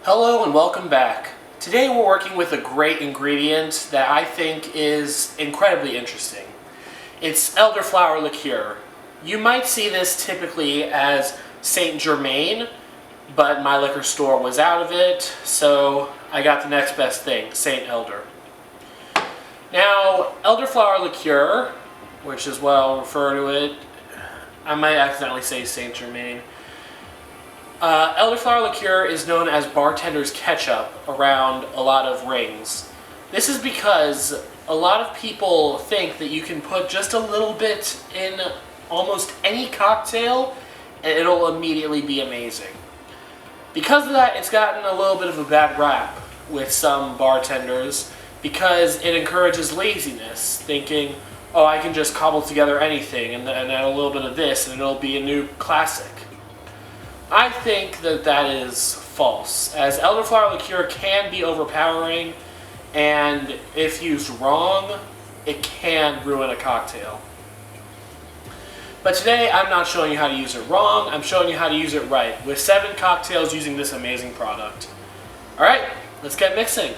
Hello and welcome back. Today we're working with a great ingredient that I think is incredibly interesting. It's elderflower liqueur. You might see this typically as Saint Germain, but my liquor store was out of it, so I got the next best thing, Saint Elder. Now, elderflower liqueur, which is what I'll refer to it, I might accidentally say Saint Germain. Elderflower liqueur is known as bartender's ketchup around a lot of rings. This is because a lot of people think that you can put just a little bit in almost any cocktail and it'll immediately be amazing. Because of that, it's gotten a little bit of a bad rap with some bartenders because it encourages laziness, thinking, oh, I can just cobble together anything and add a little bit of this and it'll be a new classic. I think that that is false, as elderflower liqueur can be overpowering, and if used wrong, it can ruin a cocktail. But today, I'm not showing you how to use it wrong, I'm showing you how to use it right, with 7 cocktails using this amazing product. Alright, let's get mixing.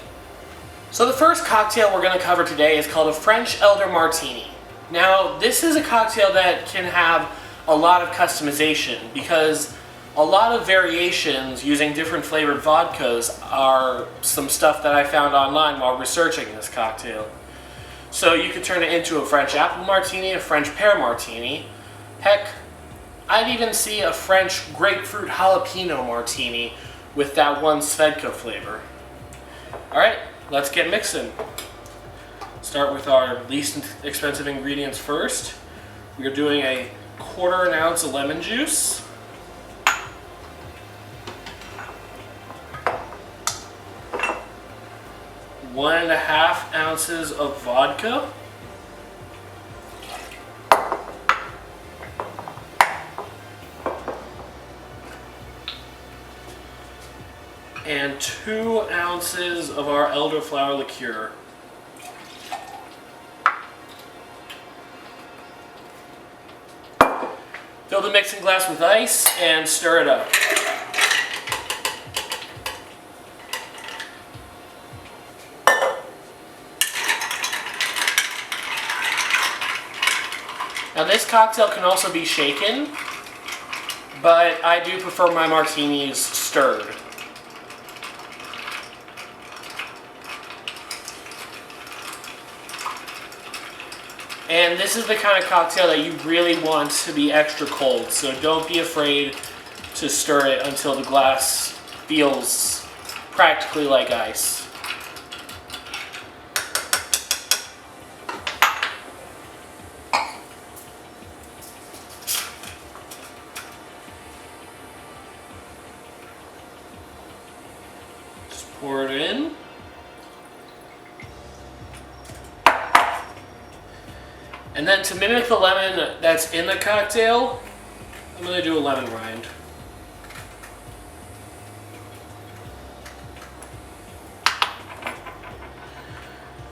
So the first cocktail we're going to cover today is called a French Elder Martini. Now, this is a cocktail that can have a lot of customization, because a lot of variations using different flavored vodkas are some stuff that I found online while researching this cocktail. So you could turn it into a French apple martini, a French pear martini. Heck, I'd even see a French grapefruit jalapeno martini with that one Svedka flavor. Alright, let's get mixing. Start with our least expensive ingredients first. We're doing a 1/4 ounce of lemon juice. 1.5 ounces of vodka, and 2 ounces of our elderflower liqueur. Fill the mixing glass with ice and stir it up. Now this cocktail can also be shaken, but I do prefer my martinis stirred. And this is the kind of cocktail that you really want to be extra cold, so don't be afraid to stir it until the glass feels practically like ice. Pour it in. And then to mimic the lemon that's in the cocktail, I'm going to do a lemon rind.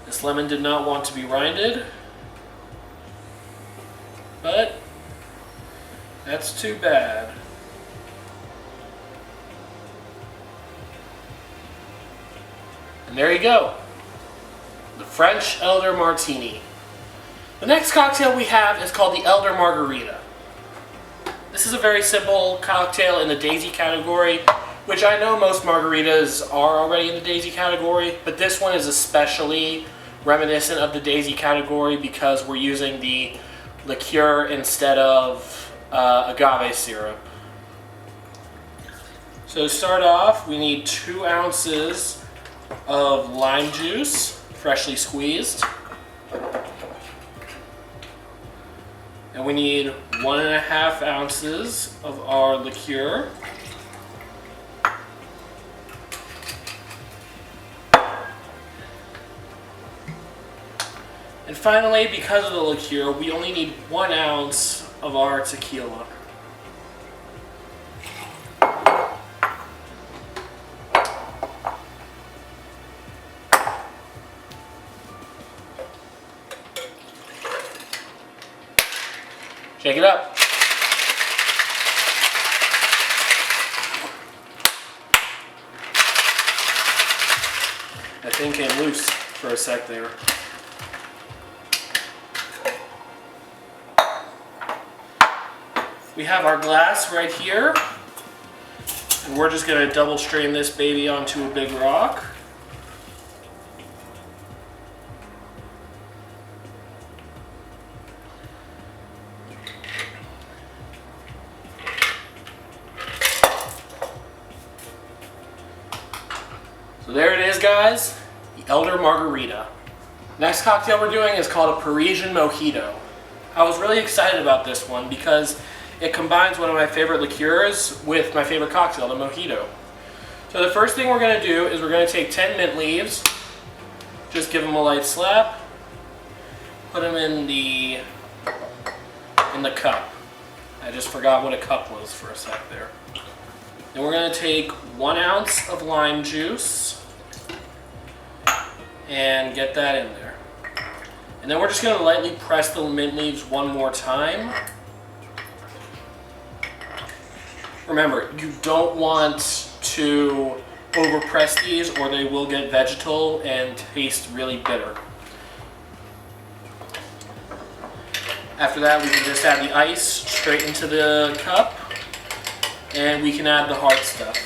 This lemon did not want to be rinded, but that's too bad. And there you go, the French Elder Martini. The next cocktail we have is called the Elder Margarita. This is a very simple cocktail in the Daisy category, which I know most margaritas are already in the Daisy category, but this one is especially reminiscent of the Daisy category because we're using the liqueur instead of agave syrup. So to start off, we need 2 ounces of lime juice, freshly squeezed. And we need 1.5 ounces of our liqueur. And finally, because of the liqueur, we only need 1 ounce of our tequila. Shake it up. That thing came loose for a sec there. We have our glass right here, and we're just going to double strain this baby onto a big rock. So there it is, guys, the Elder Margarita. Next cocktail we're doing is called a Parisian Mojito. I was really excited about this one because it combines one of my favorite liqueurs with my favorite cocktail, the Mojito. So the first thing we're going to do is we're going to take 10 mint leaves, just give them a light slap, put them in the cup. I just forgot what a cup was for a sec there. Then we're going to take 1 ounce of lime juice and get that in there. And then we're just going to lightly press the mint leaves one more time. Remember, you don't want to overpress these or they will get vegetal and taste really bitter. After that, we can just add the ice straight into the cup, and we can add the hard stuff.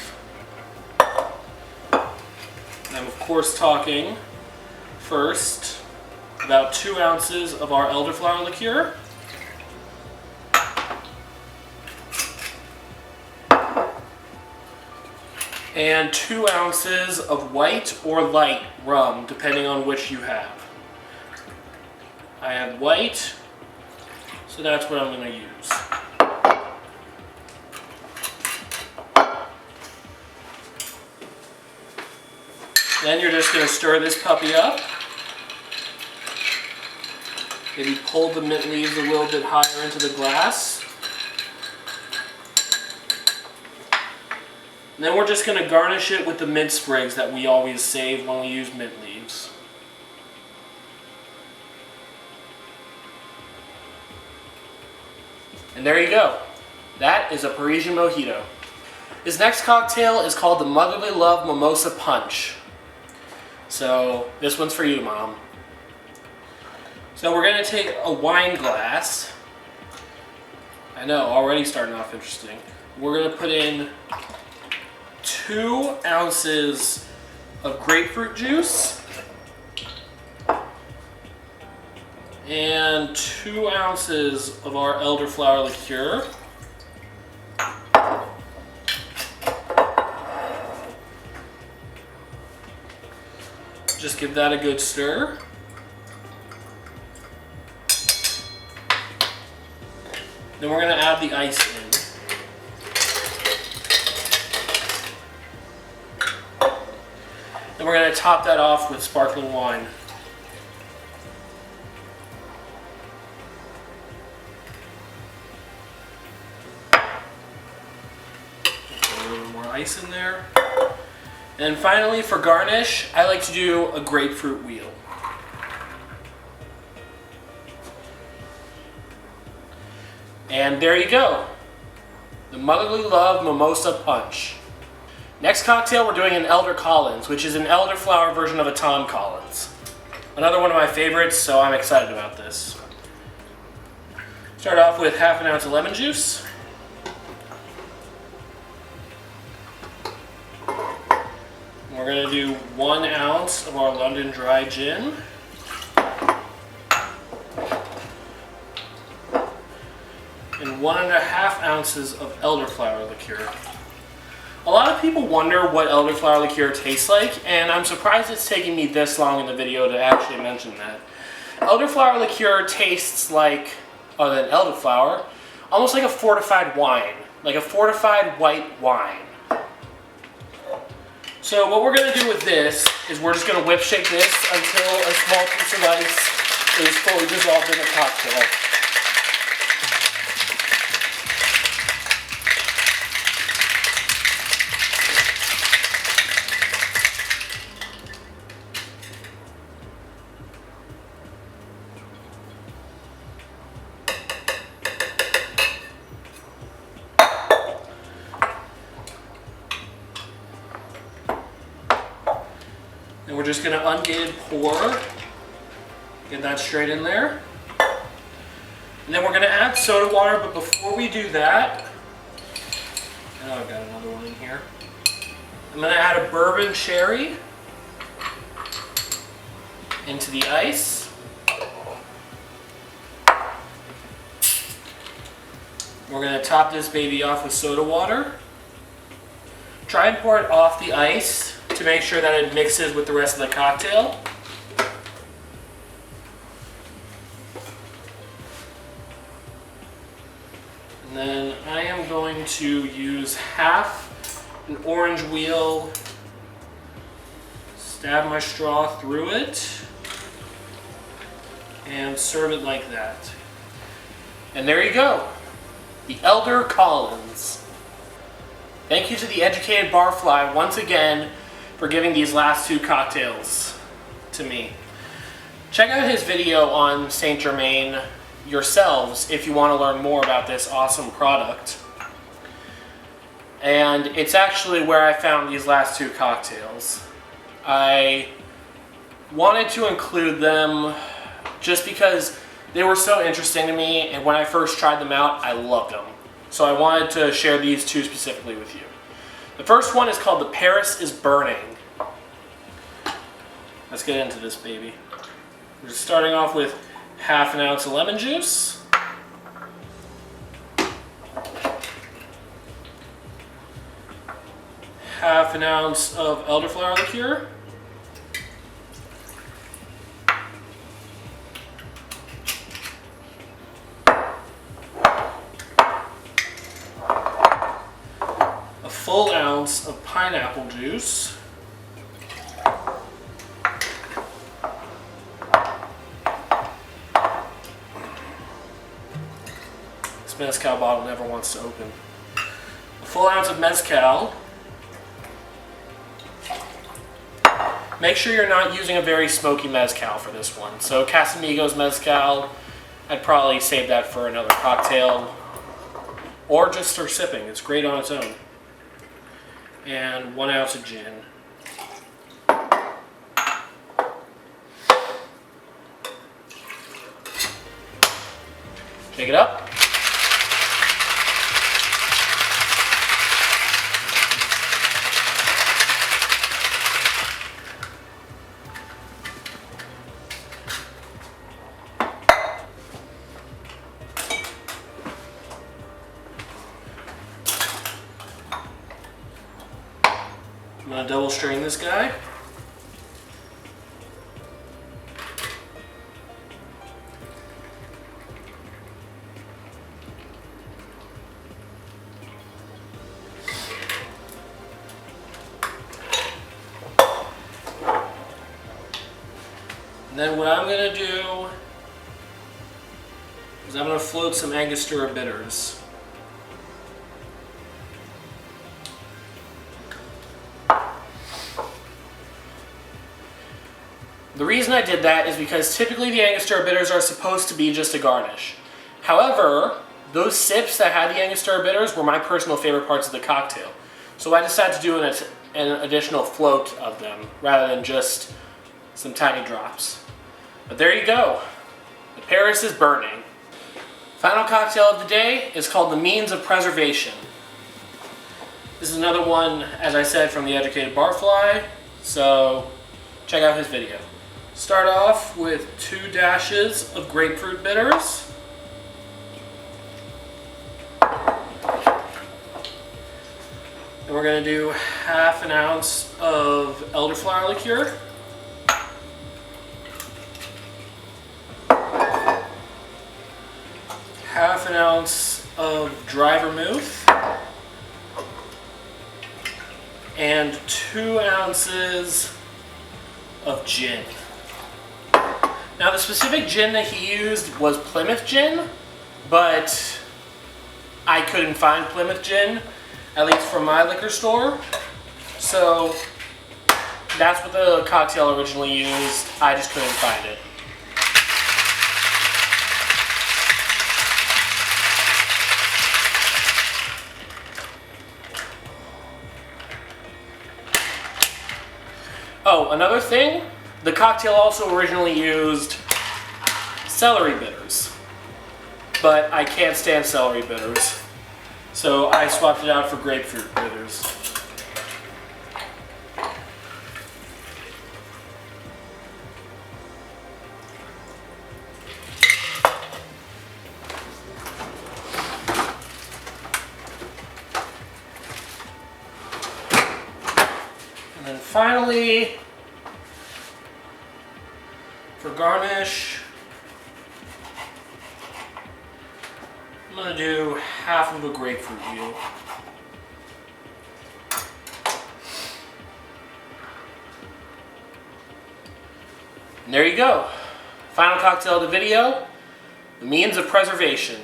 I'm of course talking first about 2 ounces of our elderflower liqueur. And 2 ounces of white or light rum, depending on which you have. I have white, so that's what I'm going to use. Then you're just going to stir this puppy up. Maybe pull the mint leaves a little bit higher into the glass. And then we're just going to garnish it with the mint sprigs that we always save when we use mint leaves. And there you go. That is a Parisian Mojito. This next cocktail is called the Motherly Love Mimosa Punch. So this one's for you, Mom. So we're going to take a wine glass. I know, already starting off interesting. We're going to put in 2 ounces of grapefruit juice and 2 ounces of our elderflower liqueur. Just give that a good stir. Then we're going to add the ice in. Then we're going to top that off with sparkling wine. A little more ice in there. And finally, for garnish, I like to do a grapefruit wheel. And there you go. The Motherly Love Mimosa Punch. Next cocktail, we're doing an Elder Collins, which is an elderflower version of a Tom Collins. Another one of my favorites, so I'm excited about this. Start off with ½ ounce of lemon juice. We're going to do 1 ounce of our London Dry Gin. And 1½ ounces of elderflower liqueur. A lot of people wonder what elderflower liqueur tastes like, and I'm surprised it's taking me this long in the video to actually mention that. Elderflower liqueur tastes like, other than elderflower, almost like a fortified wine, like a fortified white wine. So what we're going to do with this is we're just going to whip shake this until a small piece of ice is fully dissolved in the cocktail. And we're just going to ungated pour. Get that straight in there. And then we're going to add soda water, but before we do that, oh, I've got another one in here. I'm going to add a bourbon sherry into the ice. We're going to top this baby off with soda water. Try and pour it off the ice to make sure that it mixes with the rest of the cocktail. And then I am going to use half an orange wheel, stab my straw through it, and serve it like that. And there you go, the Elder Collins. Thank you to the Educated Barfly once again for giving these last two cocktails to me. Check out his video on Saint Germain yourselves if you want to learn more about this awesome product. And it's actually where I found these last two cocktails. I wanted to include them just because they were so interesting to me, and when I first tried them out, I loved them. So I wanted to share these two specifically with you. The first one is called the Paris is Burning. Let's get into this baby. We're just starting off with half an ounce of lemon juice. Half an ounce of elderflower liqueur. A full ounce of pineapple juice. This mezcal bottle never wants to open. A full ounce of mezcal. Make sure you're not using a very smoky mezcal for this one. So Casamigos mezcal, I'd probably save that for another cocktail. Or just for sipping, it's great on its own. And 1 ounce of gin. Shake it up. I'm going to double strain this guy. And then what I'm going to do is I'm going to float some Angostura bitters. The reason I did that is because typically the Angostura bitters are supposed to be just a garnish. However, those sips that had the Angostura bitters were my personal favorite parts of the cocktail. So I decided to do an additional float of them rather than just some tiny drops. But there you go. The Paris is Burning. Final cocktail of the day is called the Means of Preservation. This is another one, as I said, from the Educated Barfly, so check out his video. Start off with 2 dashes of grapefruit bitters. And we're going to do half an ounce of elderflower liqueur. Half an ounce of dry vermouth. And 2 ounces of gin. Now the specific gin that he used was Plymouth gin, but I couldn't find Plymouth gin, at least from my liquor store. So that's what the cocktail originally used. I just couldn't find it. Oh, another thing, the cocktail also originally used celery bitters, but I can't stand celery bitters, so I swapped it out for grapefruit bitters. And then finally, for garnish, I'm going to do half of a grapefruit peel. And there you go. Final cocktail of the video, the means of preservation.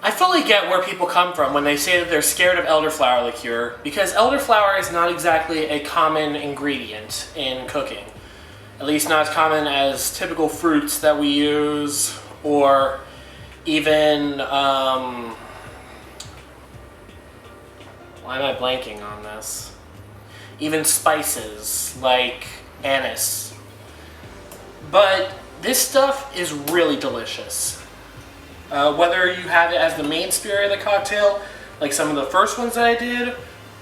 I fully get where people come from when they say that they're scared of elderflower liqueur, because elderflower is not exactly a common ingredient in cooking. At least not as common as typical fruits that we use, or even, why am I blanking on this? Even spices like anise. But this stuff is really delicious. Whether you have it as the main spirit of the cocktail, like some of the first ones that I did,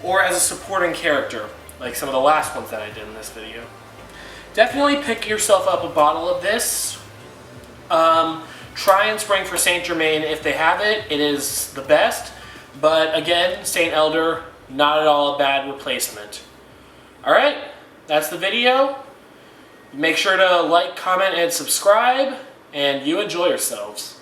or as a supporting character, like some of the last ones that I did in this video. Definitely pick yourself up a bottle of this. Try and spring for Saint Germain if they have it. It is the best. But again, Saint Elder, not at all a bad replacement. Alright, that's the video. Make sure to like, comment, and subscribe, and you enjoy yourselves.